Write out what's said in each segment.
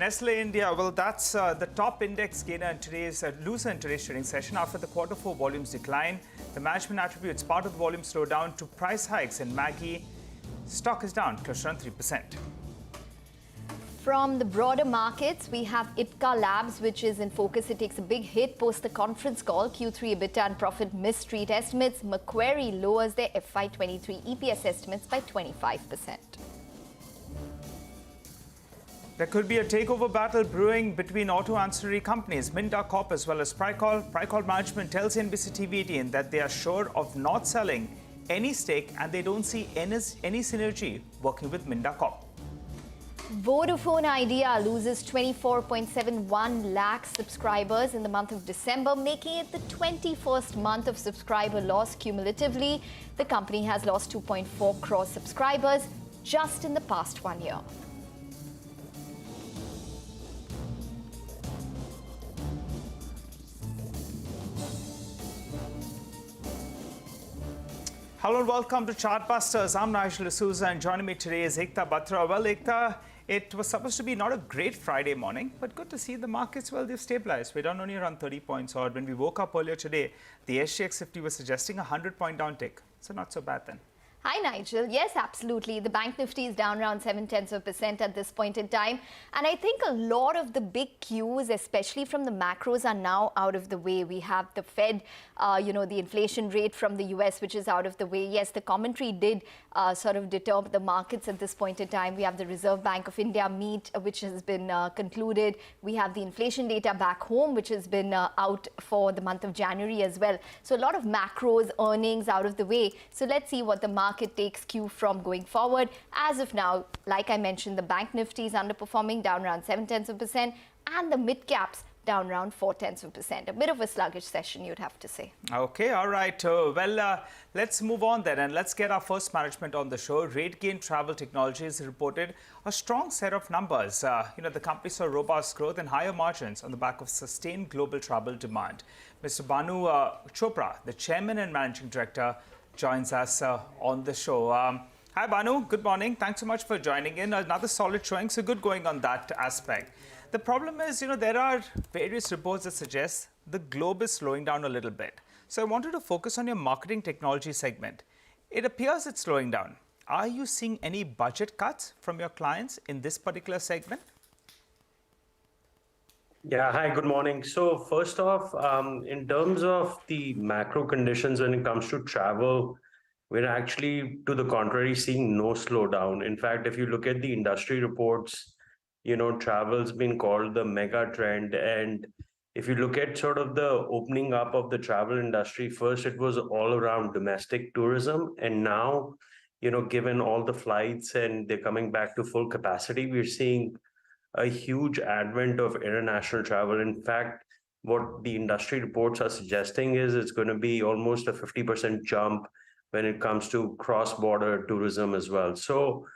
Nestle India, well, that's the top index gainer in today's loser in today's trading session after the quarter four volumes decline. The management attributes part of the volume slowdown to price hikes in Maggi. Stock is down close to around 3%. From the broader markets, we have Ipca Labs, which is in focus. It takes a big hit post the conference call. Q3 EBITDA and profit missed street estimates. Macquarie lowers their FY23 EPS estimates by 25%. There could be a takeover battle brewing between auto ancillary companies, Minda Corp as well as Pricol. Pricol management tells CNBC-TV18 that they are sure of not selling any stake and they don't see any synergy working with Minda Corp. Vodafone Idea loses 24.71 lakh subscribers in the month of December, making it the 21st month of subscriber loss cumulatively. The company has lost 2.4 crore subscribers just in the past 1 year. Hello and welcome to Chartbusters. I'm Nigel D'Souza and joining me today is Ekta Batra. Well, Ekta, it was supposed to be not a great Friday morning, but good to see the markets, well, they've stabilized. We're down only around 30 points odd. When we woke up earlier today, the SGX 50 was suggesting a 100-point downtick. So not so bad then. Hi, Nigel. Yes, absolutely. The Bank Nifty is down around 0.7% at this point in time. And I think a lot of the big cues, especially from the macros, are now out of the way. We have the Fed, the inflation rate from the US, which is out of the way. Yes, the commentary did sort of deter the markets at this point in time. We have the Reserve Bank of India meet, which has been concluded. We have the inflation data back home, which has been out for the month of January as well. So a lot of macros, earnings out of the way. So let's see what the market takes cue from going forward. As of now, like I mentioned, the Bank Nifty is underperforming, down around 0.7%, and the mid caps down around 0.4%. A bit of a sluggish session, you'd have to say. Okay, all right. Let's move on then and let's get our first management on the show. RateGain Travel Technologies reported a strong set of numbers. The company saw robust growth and higher margins on the back of sustained global travel demand. Mr. Bhanu Chopra, the chairman and managing director, joins us on the show. Hi, Bhanu. Good morning. Thanks so much for joining in. Another solid showing, so good going on that aspect. The problem is, there are various reports that suggest the globe is slowing down a little bit. So I wanted to focus on your marketing technology segment. It appears it's slowing down. Are you seeing any budget cuts from your clients in this particular segment? Yeah, hi, good morning. So first off, in terms of the macro conditions when it comes to travel, we're actually, to the contrary, seeing no slowdown. In fact, if you look at the industry reports, travel's been called the mega trend. And if you look at sort of the opening up of the travel industry, first it was all around domestic tourism. And now, given all the flights and they're coming back to full capacity, we're seeing a huge advent of international travel. In fact, what the industry reports are suggesting is it's going to be almost a 50% jump when it comes to cross-border tourism as well. So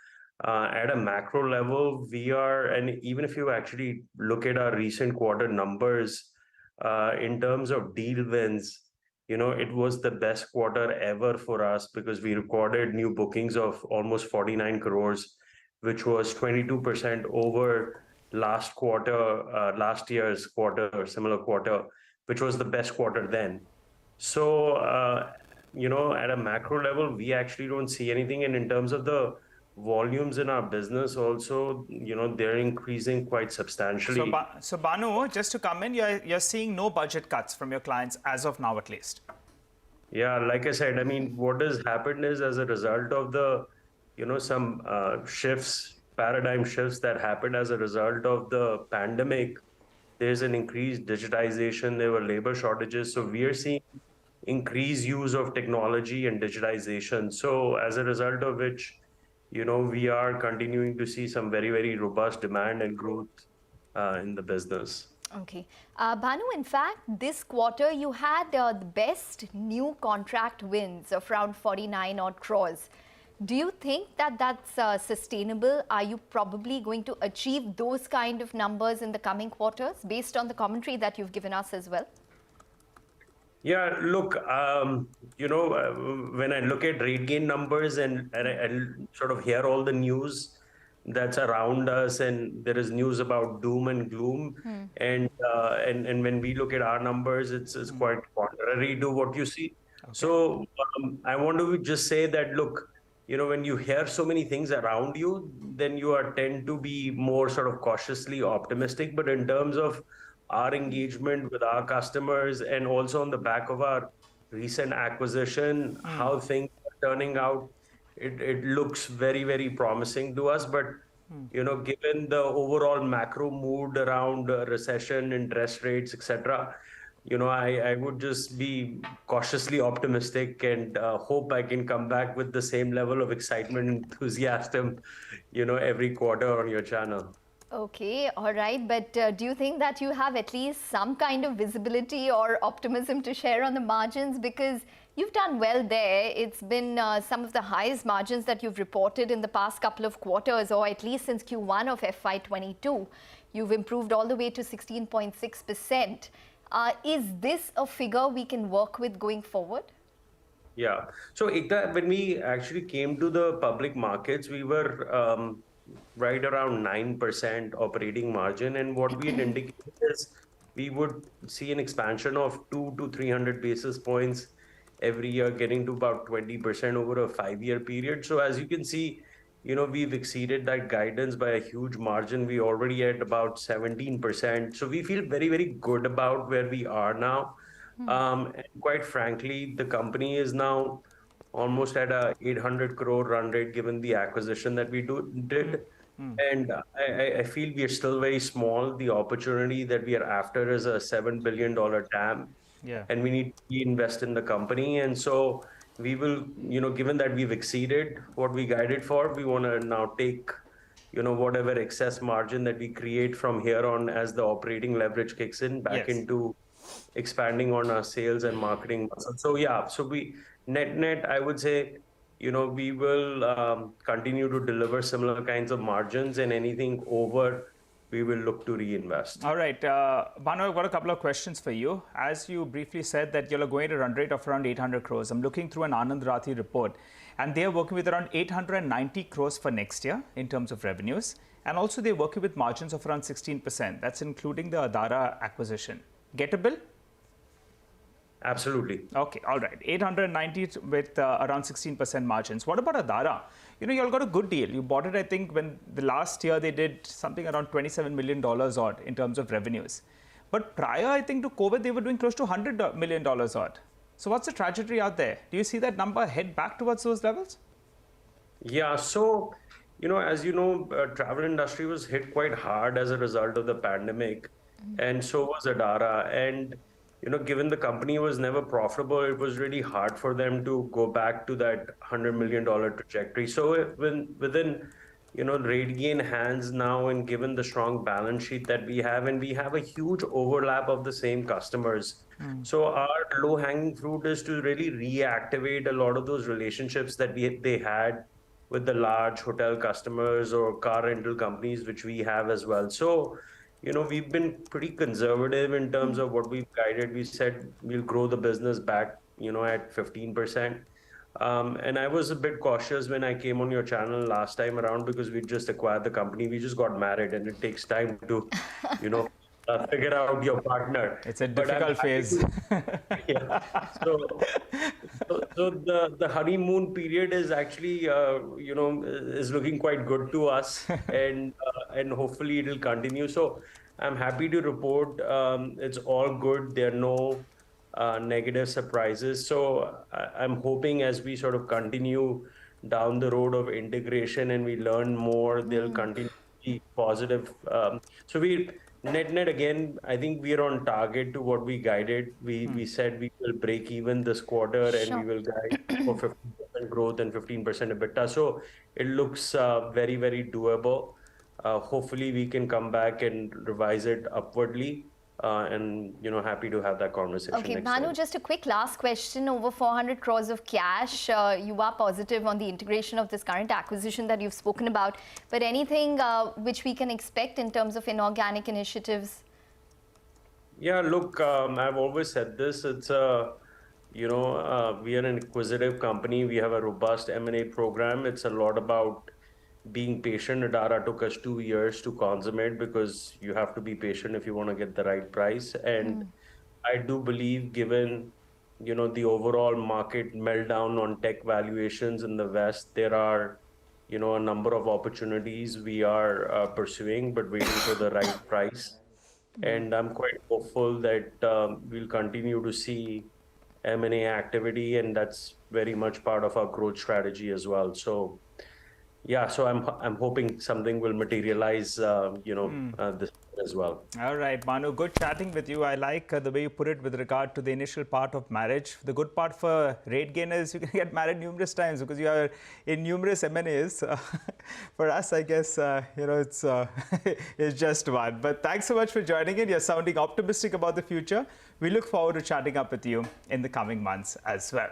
at a macro level, and even if you actually look at our recent quarter numbers, in terms of deal wins, it was the best quarter ever for us because we recorded new bookings of almost 49 crores, which was 22% over last year's quarter, similar quarter, which was the best quarter then. So, at a macro level, we actually don't see anything. And in terms of the volumes in our business also, they're increasing quite substantially. So Bhanu, just to come in, you're seeing no budget cuts from your clients as of now, at least. Yeah, like I said, what has happened is as a result of the, some paradigm shifts that happened as a result of the pandemic, there's an increased digitization, there were labor shortages. So we are seeing increased use of technology and digitization. So as a result of which, we are continuing to see some very, very robust demand and growth in the business. Okay. Bhanu, in fact, this quarter you had the best new contract wins of around 49 odd crores. Do you think that that's sustainable? Are you probably going to achieve those kind of numbers in the coming quarters based on the commentary that you've given us as well? Yeah, look, when I look at RateGain numbers and I sort of hear all the news, that's around us, and there is news about doom and gloom. And when we look at our numbers, it's quite contrary to what you see. Okay. So I want to just say that, look, when you hear so many things around you, then you are tend to be more sort of cautiously optimistic. But in terms of our engagement with our customers, and also on the back of our recent acquisition, how things are turning out, it looks very, very promising to us. But given the overall macro mood around recession, interest rates, etc., I would just be cautiously optimistic, and hope I can come back with the same level of excitement and enthusiasm, every quarter on your channel. Okay, all right. But do you think that you have at least some kind of visibility or optimism to share on the margins? Because you've done well there. It's been some of the highest margins that you've reported in the past couple of quarters, or at least since Q1 of FY22. You've improved all the way to 16.6%. Is this a figure we can work with going forward? Yeah. So Ekta, when we actually came to the public markets, we were right around 9% operating margin. And what we had indicated is we would see an expansion of 200 to 300 basis points every year, getting to about 20% over a 5-year period. So as you can see, we've exceeded that guidance by a huge margin. We already at about 17%. So we feel very, very good about where we are now. And quite frankly, the company is now almost at a 800 crore run rate, given the acquisition that we did. And I feel we are still very small. The opportunity that we are after is a $7 billion TAM. Yeah. And we need to invest in the company. And so we will, given that we've exceeded what we guided for, we want to now take, whatever excess margin that we create from here on, as the operating leverage kicks in, back Yes. into expanding on our sales and marketing muscle. So yeah, so net, I would say, we will continue to deliver similar kinds of margins, and anything over, we will look to reinvest. All right, Bhanu, I've got a couple of questions for you. As you briefly said that you're going at a run rate of around 800 crores. I'm looking through an Anand Rathi report, and they're working with around 890 crores for next year in terms of revenues. And also they're working with margins of around 16%. That's including the Adara acquisition. Gettable? Absolutely. Okay, all right. 890 with around 16% margins. What about Adara? You all got a good deal. You bought it, I think, when the last year they did something around $27 million odd in terms of revenues. But prior, I think, to COVID, they were doing close to $100 million odd. So what's the trajectory out there? Do you see that number head back towards those levels? Yeah, so, as you know, travel industry was hit quite hard as a result of the pandemic, and so was Adara. And given the company was never profitable, it was really hard for them to go back to that $100 million trajectory. So within, RateGain hands now, and given the strong balance sheet that we have, and we have a huge overlap of the same customers. So our low-hanging fruit is to really reactivate a lot of those relationships that they had with the large hotel customers or car rental companies, which we have as well. So we've been pretty conservative in terms of what we've guided. We said we'll grow the business back, at 15%. And I was a bit cautious when I came on your channel last time around, because we just acquired the company. We just got married, and it takes time to, figure out your partner. It's a difficult phase. Yeah. So the honeymoon period is actually, is looking quite good to us, and hopefully it will continue. So I'm happy to report it's all good. There are no negative surprises. So I'm hoping, as we sort of continue down the road of integration and we learn more, they'll continue to be positive. So we net again, I think we are on target to what we guided. We said we will break even this quarter, and we will guide for 15% growth and 15% EBITDA. So it looks very, very doable. Hopefully we can come back and revise it upwardly, and happy to have that conversation. Okay, next Bhanu, time. just a quick last question. Over 400 crores of cash. You are positive on the integration of this current acquisition that you've spoken about. But anything which we can expect in terms of inorganic initiatives? Yeah, look, I've always said this. It's we are an acquisitive company. We have a robust M&A program. It's a lot about being patient. Adara took us 2 years to consummate because you have to be patient if you want to get the right price. And I do believe, given the overall market meltdown on tech valuations in the West, there are a number of opportunities we are pursuing, but waiting for the right price. And I'm quite hopeful that we'll continue to see M&A activity, and that's very much part of our growth strategy as well. So yeah, so I'm hoping something will materialize, this as well. All right, Manu, good chatting with you. I like the way you put it with regard to the initial part of marriage. The good part for RateGain is you can get married numerous times because you are in numerous M&As. For us, I guess, it's it's just one. But thanks so much for joining in. You're sounding optimistic about the future. We look forward to chatting up with you in the coming months as well.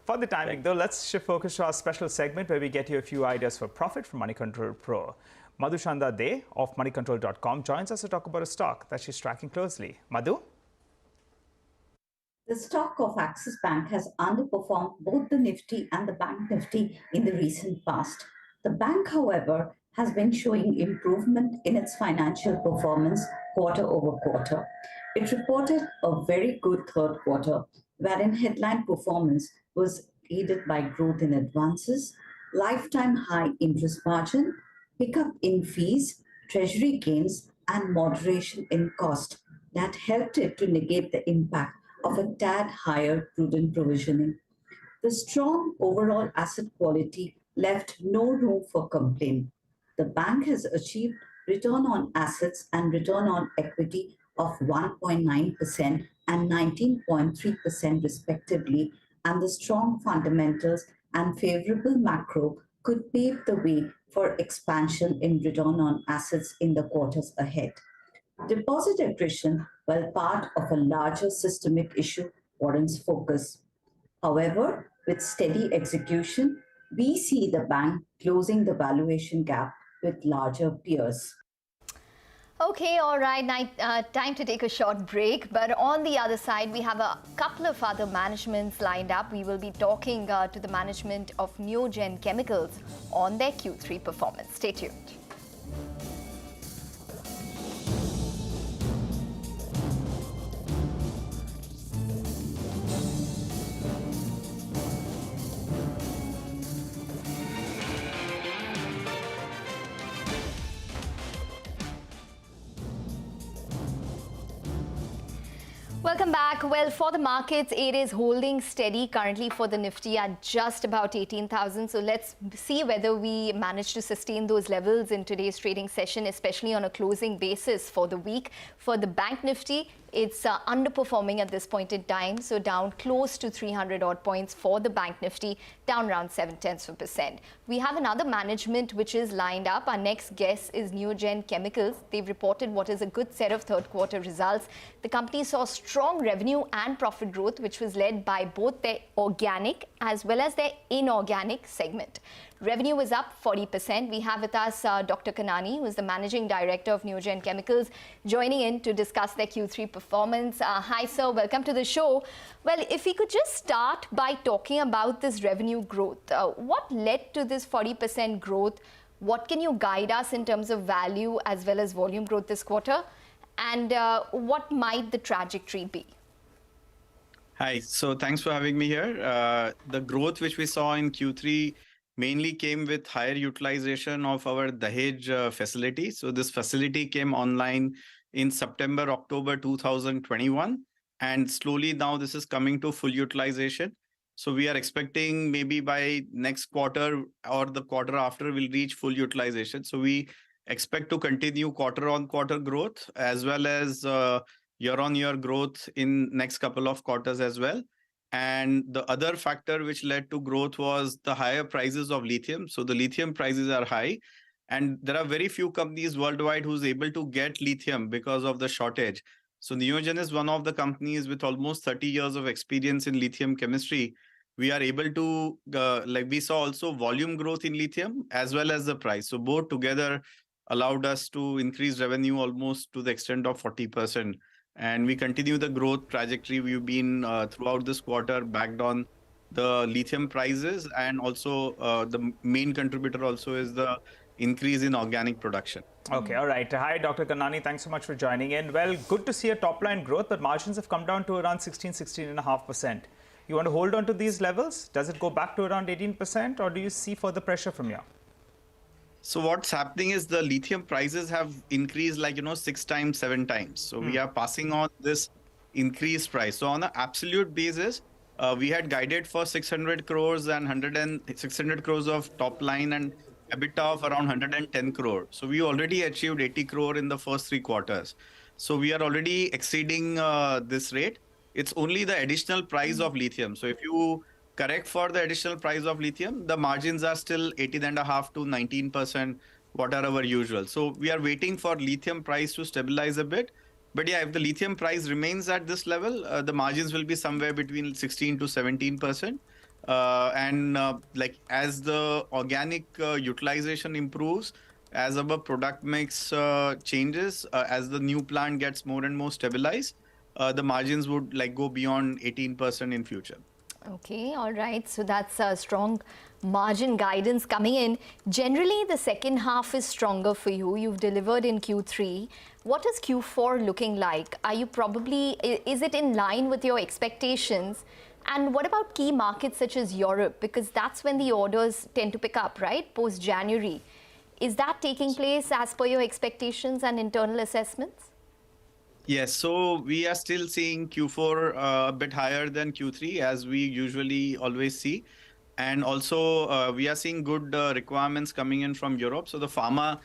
For the timing, though, let's shift focus to our special segment where we get you a few ideas for profit from Money Control Pro. Madhuchanda De of moneycontrol.com joins us to talk about a stock that she's tracking closely. Madhu? The stock of Axis Bank has underperformed both the Nifty and the Bank Nifty in the recent past. The bank, however, has been showing improvement in its financial performance quarter over quarter. It reported a very good third quarter, wherein headline performance was aided by growth in advances, lifetime high interest margin, pickup in fees, treasury gains, and moderation in cost that helped it to negate the impact of a tad higher prudent provisioning. The strong overall asset quality left no room for complaint. The bank has achieved return on assets and return on equity of 1.9% and 19.3% respectively, and the strong fundamentals and favorable macro could pave the way for expansion in return on assets in the quarters ahead. Deposit attrition, while part of a larger systemic issue, warrants focus. However, with steady execution, we see the bank closing the valuation gap with larger peers. Okay, all right, time to take a short break. But on the other side, we have a couple of other managements lined up. We will be talking to the management of Neogen Chemicals on their Q3 performance. Stay tuned. Welcome back. Well, for the markets, it is holding steady currently for the Nifty at just about 18,000. So let's see whether we manage to sustain those levels in today's trading session, especially on a closing basis for the week. For the Bank Nifty, it's underperforming at this point in time, so down close to 300 odd points for the Bank Nifty, down around 0.7%. We have another management which is lined up. Our next guest is Neogen Chemicals. They've reported what is a good set of third quarter results. The company saw strong revenue and profit growth, which was led by both their organic as well as their inorganic segment. Revenue was up 40%. We have with us Dr. Kanani, who is the Managing Director of Neogen Chemicals, joining in to discuss their Q3 performance. Hi, sir. Welcome to the show. Well, if we could just start by talking about this revenue growth. What led to this 40% growth? What can you guide us in terms of value as well as volume growth this quarter? And what might the trajectory be? Hi, so thanks for having me here. The growth which we saw in Q3 mainly came with higher utilization of our Dahej facility. So this facility came online in September, October 2021. And slowly now this is coming to full utilization. So we are expecting maybe by next quarter or the quarter after we'll reach full utilization. So we expect to continue quarter-on-quarter growth as well as year-on-year growth in next couple of quarters as well. And the other factor which led to growth was the higher prices of lithium. So the lithium prices are high. And there are very few companies worldwide who's able to get lithium because of the shortage. So Neogen is one of the companies with almost 30 years of experience in lithium chemistry. We are able to, we saw also volume growth in lithium as well as the price. So both together allowed us to increase revenue almost to the extent of 40%. And we continue the growth trajectory we've been throughout this quarter backed on the lithium prices, and also the main contributor also is the increase in organic production. Okay, all right. Hi, Dr. Kannani. Thanks so much for joining in. Well, good to see a top line growth, but margins have come down to around 16.5%. You want to hold on to these levels? Does it go back to around 18%, or do you see further pressure from here? So what's happening is the lithium prices have increased 6 times, 7 times. So we are passing on this increased price. So on an absolute basis, we had guided for 600 crores and 600 crores of top line and EBITDA of around 110 crore. So we already achieved 80 crore in the first 3 quarters. So we are already exceeding this rate. It's only the additional price of lithium. So if you correct for the additional price of lithium, the margins are still 18.5 to 19%, what are our usual. So we are waiting for lithium price to stabilize a bit. But yeah, if the lithium price remains at this level, the margins will be somewhere between 16 to 17%. As the organic utilization improves, as our product mix changes, as the new plant gets more and more stabilized, the margins would go beyond 18% in future. Okay, all right. So that's a strong margin guidance coming in. Generally, the second half is stronger for you. You've delivered in Q3. What is Q4 looking like? Are you is it in line with your expectations? And what about key markets such as Europe? Because that's when the orders tend to pick up, right? Post-January. Is that taking place as per your expectations and internal assessments? Yes, so we are still seeing Q4 a bit higher than Q3, as we usually always see. And also, we are seeing good requirements coming in from Europe. So the pharma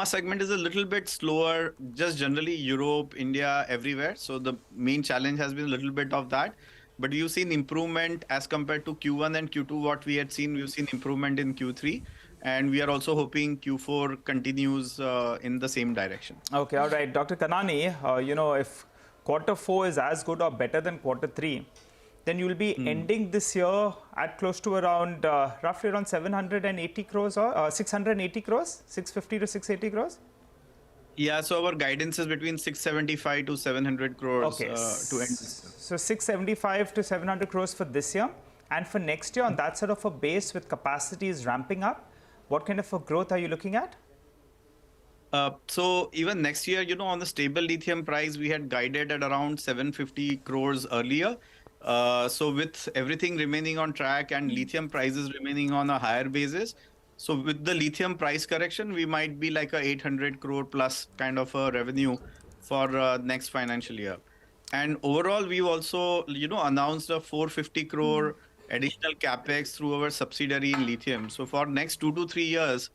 segment is a little bit slower, just generally Europe, India, everywhere. So the main challenge has been a little bit of that. But you've seen improvement as compared to Q1 and Q2, what we had seen, we've seen improvement in Q3. And we are also hoping Q4 continues in the same direction. Okay, all right. Dr. Kannani, if Q4 is as good or better than Q3, then you will be ending this year at close to around, roughly around 780 crores or 680 crores, 650 to 680 crores? Yeah, so our guidance is between 675 to 700 crores okay. To end this year. So 675 to 700 crores for this year. And for next year, on that sort of a base with capacities ramping up, what kind of a growth are you looking at? So even next year, on the stable lithium price, we had guided at around 750 crores earlier. So with everything remaining on track and lithium prices remaining on a higher basis, so with the lithium price correction, we might be like a 800 crore plus kind of a revenue for next financial year. And overall, we've also, announced a 450 crore additional capex through our subsidiary in lithium. So for next 2 to 3 years,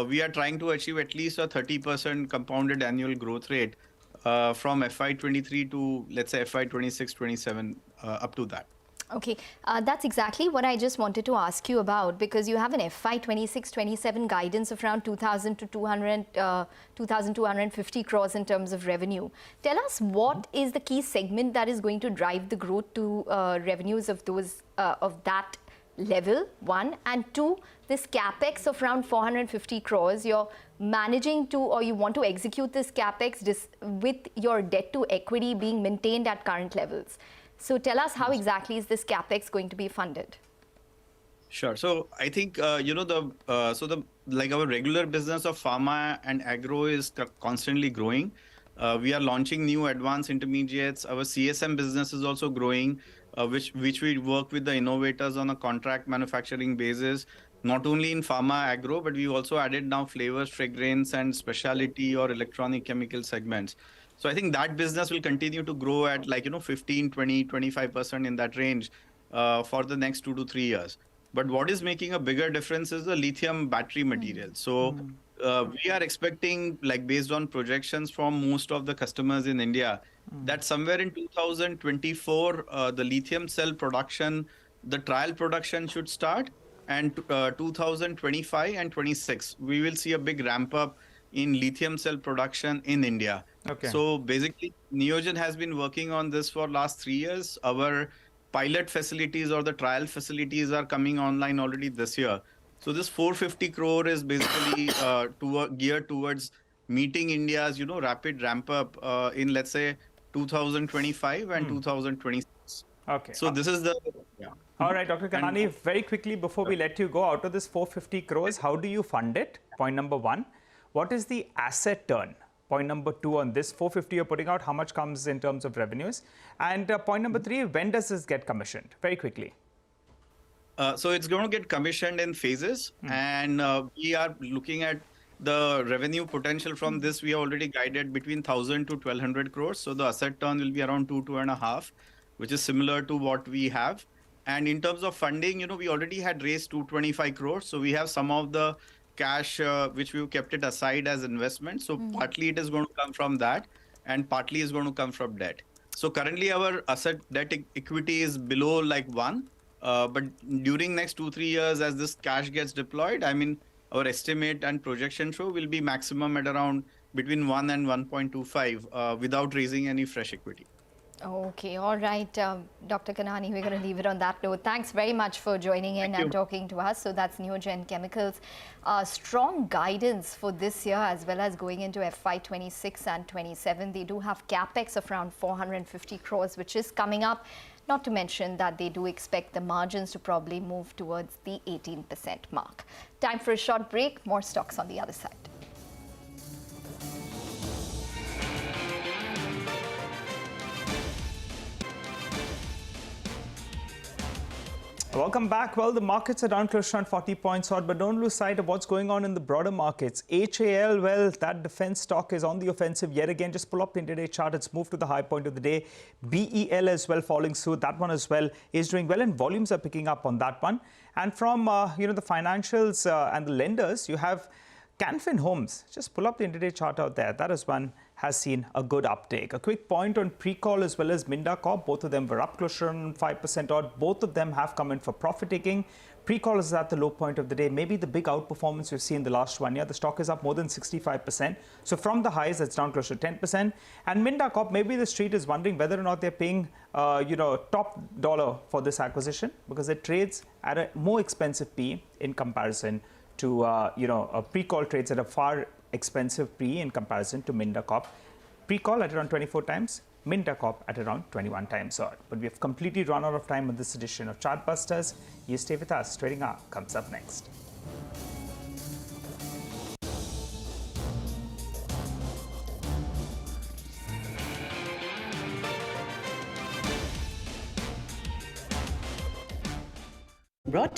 we are trying to achieve at least a 30% compounded annual growth rate from FY23 to, let's say, FY26, 27, up to that. Okay, that's exactly what I just wanted to ask you about, because you have an FY26-27 guidance of around 2,000 to 2,250 crores in terms of revenue. Tell us what is the key segment that is going to drive the growth to revenues of that level, one, and two, this capex of around 450 crores. You're managing to, or you want to execute this capex with your debt to equity being maintained at current levels. So tell us, how exactly is this capex going to be funded? Sure. So I think our regular business of pharma and agro is constantly growing. We are launching new advanced intermediates. Our CSM business is also growing, which we work with the innovators on a contract manufacturing basis, not only in pharma agro, but we also added now flavors, fragrance, and specialty or electronic chemical segments. So I think that business will continue to grow at 15, 20, 25% in that range for the next 2 to 3 years. But what is making a bigger difference is the lithium battery material. So we are expecting, based on projections from most of the customers in India, that somewhere in 2024, the lithium cell production, the trial production should start. And 2025 and 26, we will see a big ramp up in lithium cell production in India. Okay. So basically, Neogen has been working on this for last 3 years. Our pilot facilities or the trial facilities are coming online already this year. So this 450 crore is basically geared towards meeting India's, rapid ramp up in, let's say, 2025 and 2026. Okay. So this is the, All right, Dr. Kanani, very quickly before we let you go, out of this 450 crores, how do you fund it? Point number one. What is the asset turn? Point number two on this 450 you're putting out, how much comes in terms of revenues? And point number three, when does this get commissioned? Very quickly. So it's going to get commissioned in phases, and we are looking at the revenue potential from this. We are already guided between 1,000 to 1,200 crores. So the asset turn will be around 2.5, which is similar to what we have. And in terms of funding, we already had raised 225 crores. So we have some of the cash which we've kept it aside as investment. So partly it is going to come from that, and partly is going to come from debt. So currently our asset debt equity is below like 1. But during next 2-3 years, as this cash gets deployed, I mean, our estimate and projection show will be maximum at around between 1 and 1.25 without raising any fresh equity. Okay, all right, Dr. Kanani, we're going to leave it on that note. Thanks very much for joining in and talking to us. So that's Neogen Chemicals. Strong guidance for this year as well as going into FY26 and 27. They do have capex of around 450 crores, which is coming up. Not to mention that they do expect the margins to probably move towards the 18% mark. Time for a short break. More stocks on the other side. Welcome back. Well, the markets are down close to around 40 points odd, but don't lose sight of what's going on in the broader markets. HAL, well, that defense stock is on the offensive yet again. Just pull up the intraday chart. It's moved to the high point of the day. BEL as well following suit. That one as well is doing well, and volumes are picking up on that one. And from, the financials and the lenders, you have Canfin Homes. Just pull up the intraday chart out there. That is one has seen a good uptake. A quick point on Precall as well as Minda Corp. Both of them were up close to around 5% odd. Both of them have come in for profit taking. Precall is at the low point of the day. Maybe the big outperformance we've seen in the last 1 year. The stock is up more than 65%. So from the highs, it's down close to 10%. And Minda Corp, maybe the street is wondering whether or not they're paying, top dollar for this acquisition, because it trades at a more expensive P in comparison to, Precall trades at a far expensive P in comparison to Minda Corp. Precall at around 24 times, Minda Corp at around 21 times odd. But we have completely run out of time on this edition of Chartbusters. You stay with us. Trading Hour comes up next. Brought